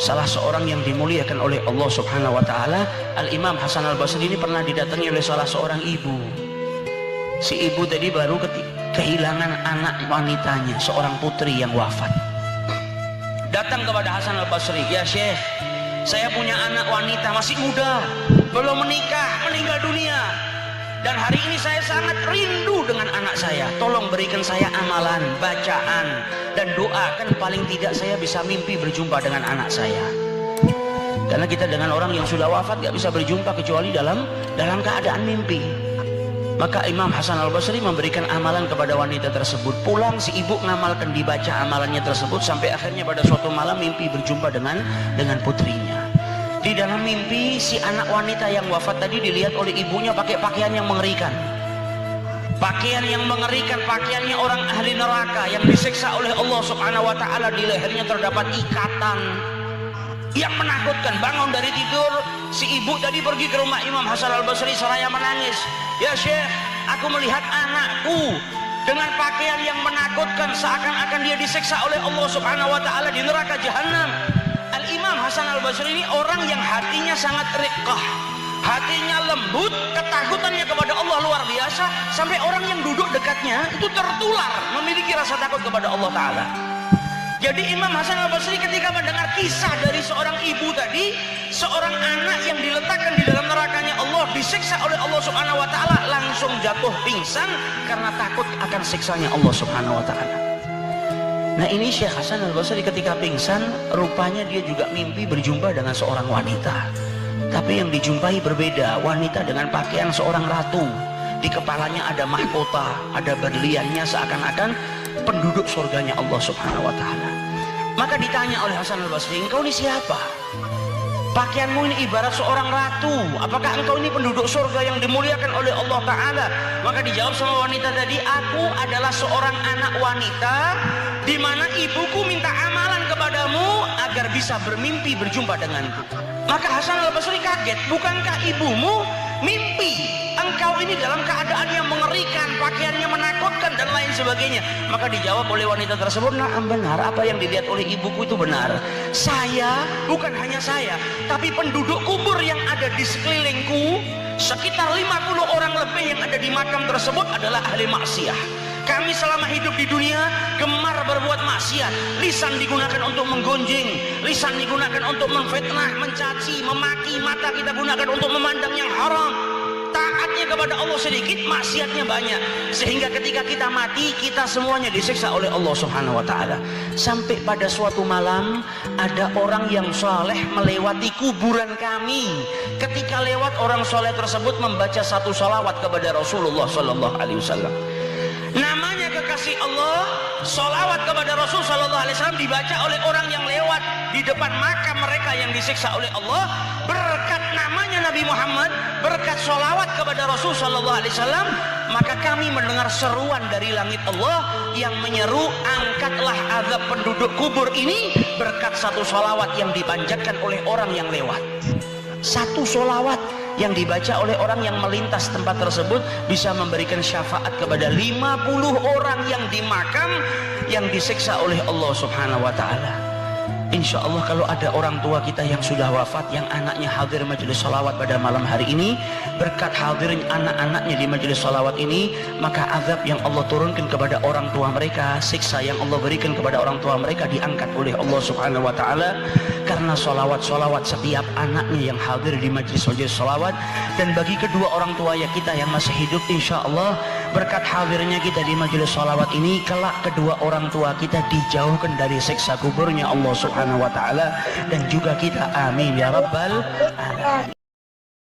salah seorang yang dimuliakan oleh Allah Subhanahu wa taala, Al-Imam Hasan Al-Basri ini pernah didatangi oleh salah seorang ibu. Si ibu tadi baru kehilangan anak wanitanya, seorang putri yang wafat. Datang kepada Hasan Al-Basri, "Ya Syekh, saya punya anak wanita masih muda, belum menikah, meninggal dunia. Dan hari ini saya sangat rindu dengan anak saya. Tolong berikan saya amalan, bacaan, dan doakan paling tidak saya bisa mimpi berjumpa dengan anak saya." Karena kita dengan orang yang sudah wafat gak bisa berjumpa kecuali dalam keadaan mimpi. Maka Imam Hasan Al-Basri memberikan amalan kepada wanita tersebut. Pulang si ibu ngamalkan, dibaca amalannya tersebut, sampai akhirnya pada suatu malam mimpi berjumpa dengan putrinya. Di dalam mimpi si anak wanita yang wafat tadi dilihat oleh ibunya pakai pakaian yang mengerikan. Pakaian yang mengerikan, pakaiannya orang ahli neraka yang disiksa oleh Allah Subhanahu wa taala. Di lehernya terdapat ikatan yang menakutkan. Bangun dari tidur, si ibu tadi pergi ke rumah Imam Hasan Al-Basri seraya menangis. "Ya Syekh, aku melihat anakku dengan pakaian yang menakutkan, seakan-akan dia disiksa oleh Allah Subhanahu wa taala di neraka jahanam." Al-Imam Hasan Al-Basri ini orang yang hatinya sangat riqqah, hatinya lembut, ketakutannya kepada Allah luar biasa, sampai orang yang duduk dekatnya itu tertular memiliki rasa takut kepada Allah Ta'ala. Jadi Imam Hasan Al-Basri ketika mendengar kisah dari seorang ibu tadi, seorang anak yang diletakkan di dalam nerakanya Allah, disiksa oleh Allah Subhanahu wa taala, langsung jatuh pingsan karena takut akan siksanya Allah Subhanahu wa taala. Nah, ini Syekh Hasan Al-Basri ketika pingsan, rupanya dia juga mimpi berjumpa dengan seorang wanita. Tapi yang dijumpai berbeda, wanita dengan pakaian seorang ratu. Di kepalanya ada mahkota, ada berliannya, seakan-akan penduduk surganya Allah Subhanahu wa taala. Maka ditanya oleh Hasan Al-Basri, "Engkau ini siapa? Pakaianmu ini ibarat seorang ratu. Apakah engkau ini penduduk surga yang dimuliakan oleh Allah Ta'ala?" Maka dijawab sama wanita tadi, "Aku adalah seorang anak wanita di mana ibuku minta amalan kepadamu agar bisa bermimpi berjumpa denganku." Maka Hasan Al-Basri kaget, "Bukankah ibumu mimpi engkau ini dalam keadaan yang mengerikan, pakaiannya menakutkan dan lain sebagainya?" Maka dijawab oleh wanita tersebut, "Na'am, benar, apa yang dilihat oleh ibuku itu benar. Saya, bukan hanya saya, tapi penduduk kubur yang ada di sekelilingku, sekitar 50 orang lebih yang ada di makam tersebut adalah ahli maksiat. Kami selama hidup di dunia gemar berbuat maksiat. Lisan digunakan untuk menggonjing, lisan digunakan untuk memfitnah, mencaci, memaki, mata kita gunakan untuk memandang yang haram. Taatnya kepada Allah sedikit, maksiatnya banyak. Sehingga ketika kita mati, kita semuanya disiksa oleh Allah Subhanahu wa taala." Sampai pada suatu malam ada orang yang saleh melewati kuburan kami. Ketika lewat, orang saleh tersebut membaca satu salawat kepada Rasulullah sallallahu alaihi wasallam. Namanya kekasih Allah, salawat kepada Rasul sallallahu alaihi wasallam dibaca oleh orang yang lewat di depan makam mereka yang disiksa oleh Allah. Berkat namanya Nabi Muhammad, berkat salawat kepada Rasul sallallahu alaihi wasallam, maka kami mendengar seruan dari langit Allah yang menyeru, "Angkatlah azab penduduk kubur ini," berkat satu salawat yang dipanjatkan oleh orang yang lewat. Satu salawat yang dibaca oleh orang yang melintas tempat tersebut bisa memberikan syafaat kepada 50 orang yang di makam yang disiksa oleh Allah Subhanahu wa taala. Insya Allah kalau ada orang tua kita yang sudah wafat, yang anaknya hadir majelis salawat pada malam hari ini, berkat hadirin anak-anaknya di majelis salawat ini, maka azab yang Allah turunkan kepada orang tua mereka, siksa yang Allah berikan kepada orang tua mereka diangkat oleh Allah Subhanahu wa taala karena salawat-salawat setiap anaknya yang hadir di majelis salawat. Dan bagi kedua orang tua ya kita yang masih hidup, insya Allah berkat hadirnya kita di majelis salawat ini, kelak kedua orang tua kita dijauhkan dari siksa kuburnya Allah Subhanahu wa taala, dan juga kita, amin ya rabbal alamin.